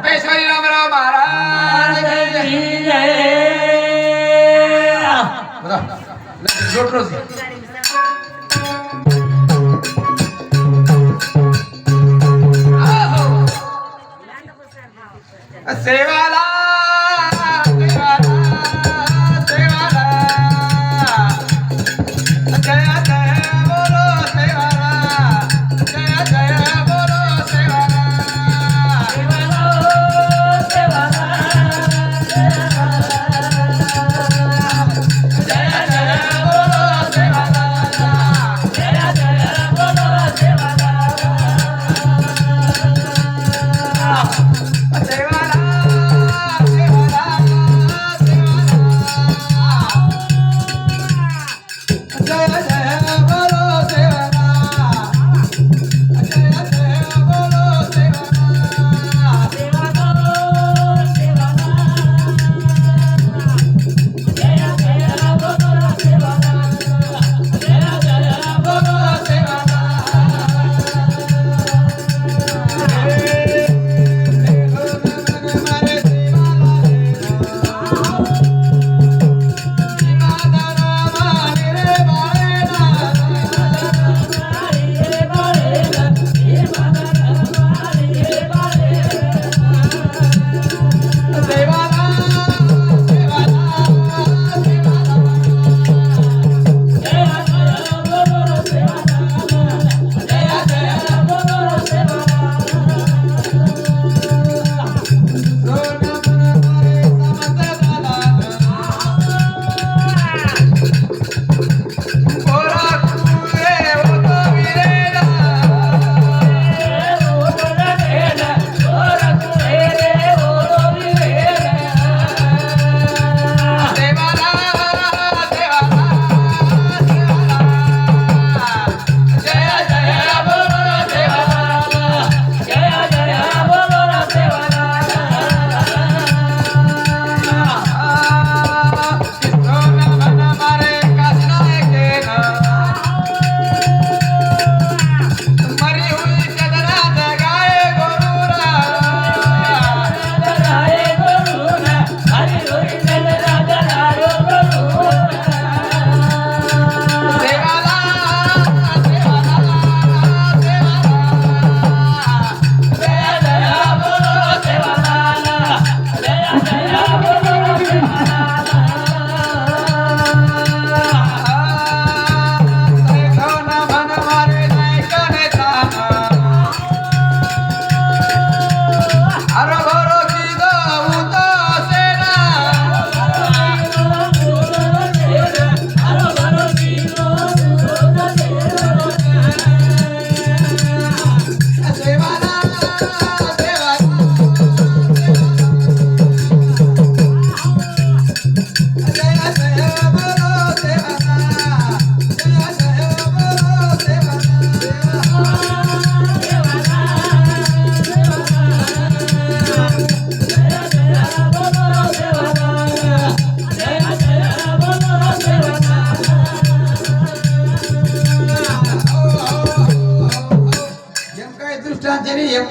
पेशवाई रामराव महाराज की जय. बघा जोटरोज सेवाला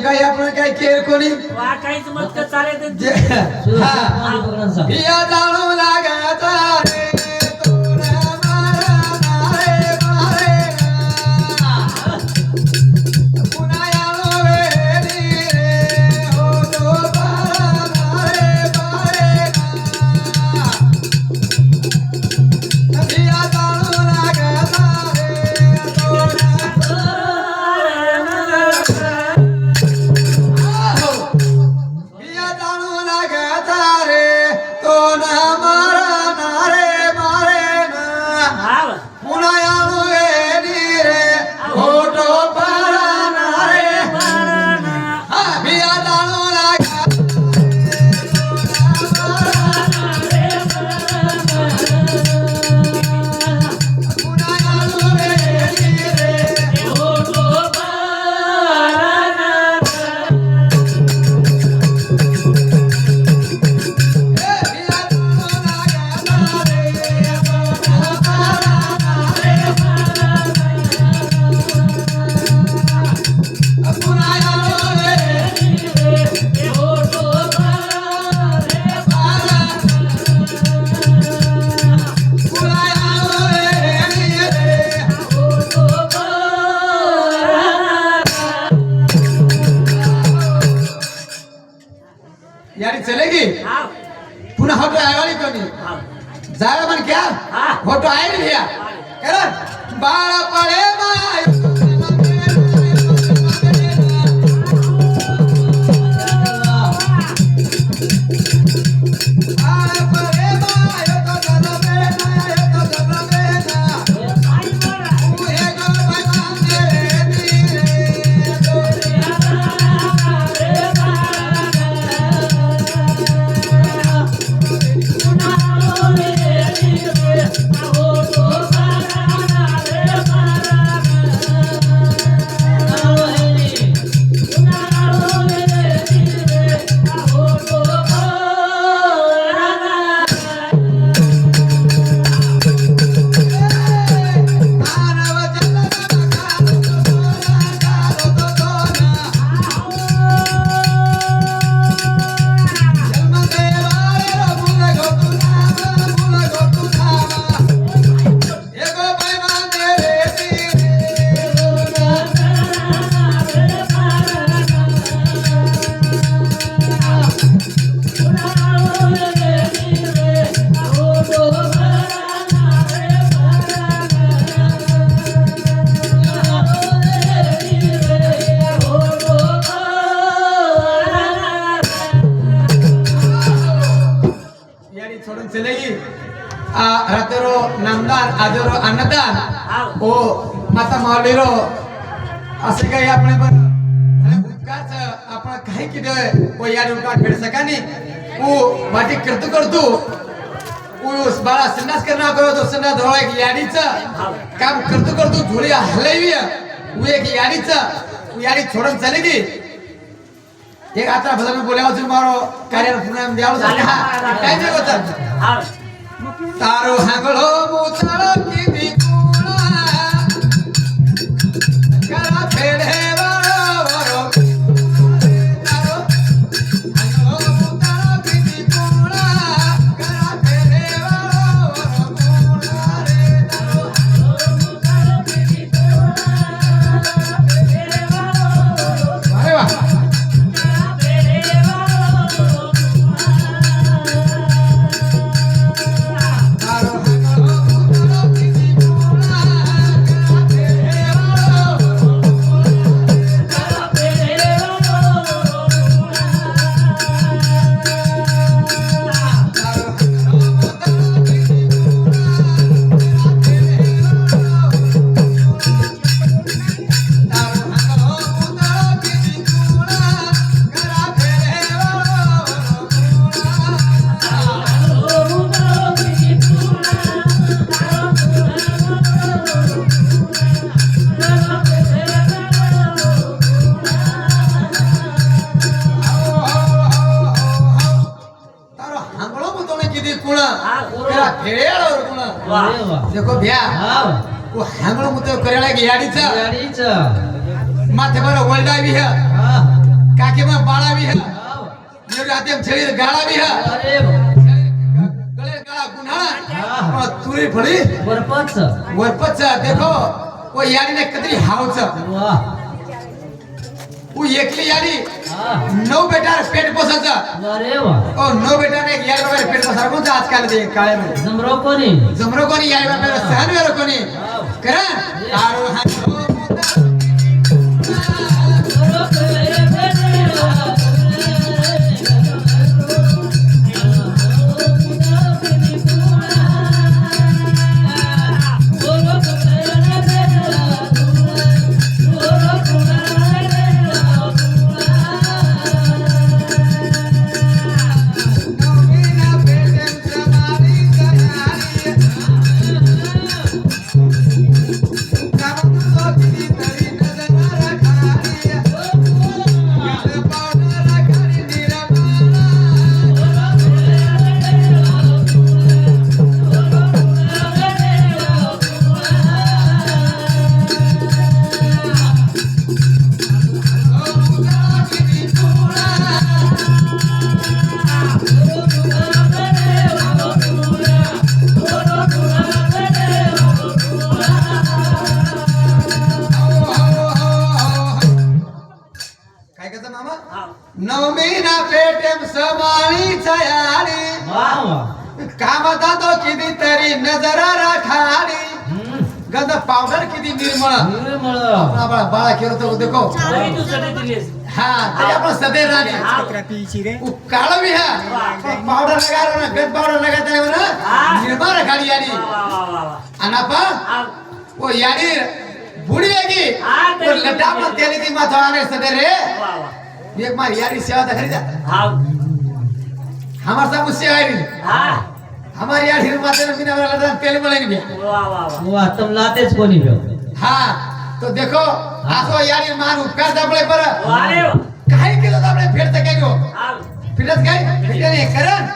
काय आपण काय केर कोणी वाटायचं मत चालायचं या जाणू लागायचा रे तो न मारा नारे यारी चलेगी हाँ पुन्हा होटो आए वाली कोनी हाँ जावे मन क्या हाँ। होटो आए नहीं भैया करण बाड़ा पड़े माय सोडून चलेगी रातरो नामदान आजरो अन्नदान ओ माता मावलेरो असे काही आपण पण भूतकाळच आपण काही किती ओ या रुपयात भेट सकानी ओ माटी करतो उस बाळा संन्यास करणार करो तो संन्यास धोळा एक याडीचं काम करतो झोळी हलवी उ एक याडीचं याडी सोडून चलेगी एक आता भजन बोलावं मारो कार्य पुन्हा द्यावं काय नाही होत हाँ तारो हांगलो मोचाळ किती कोणा करा फेडे वारो तारो हांगलो मोचाळ किती कोणा करा फेडे वारो रे तारो हांगलो मोचाळ किती कोणा फेडे वारो अरे वा देखो भैया वो हांगलो मुते करेला की याडीच माथे पर वल्डा भी है काके में बाड़ा भी है ये राते हम छेड़ी गाड़ा भी है गले गाड़ा गुनाळा और तुरी फड़ी वरपच देखो वो याडी ने कतरी हावच वो एकली याडी नौ बेटा पेट पोसाचा अरे वाह ओ नौ बेटा ने याडी बाबा पेट पोसा कोणता आजकाल ते काळे मध्ये जमरो कोणी याडी बाबा सहन वेरो कोणी करा तारो हांगलो हाव. नवमी ना पेटेम समाळी छयाळी कामाचा तो कितीतरी नजरा राठाडी गंध पावडर किती निर्मळ आपला बाळा खेळतो देखो तरी तू सगळे दिलीस. हा तरी आपण सदैव राणी हाव. काळ भी है पाउडर लगा रहा ना गंद पाउडर लगाता है ना निर्मळ गाड़ी यानी वा, वा, वा, वा. अनापा हाव. वो यानी बुढ़ी हैगी हाँ, वो लटा मत तेली की माथा आने सदे रे वा, वा. एक मार यारी सेवा तो खरी जाता हाव. हमार सब मुझसे आएगी हा. हमारी यार हिर माते में बिना लटा तेल मिलेगी भी वा, वा, वा. लातेच कोणी भेव हाँ तो देखो आसो यारी मान उपकार दाबले पर वा रे वा. काही केलं दाबले फेडत काय गो हाव. फिरत काय फिरत नाही करण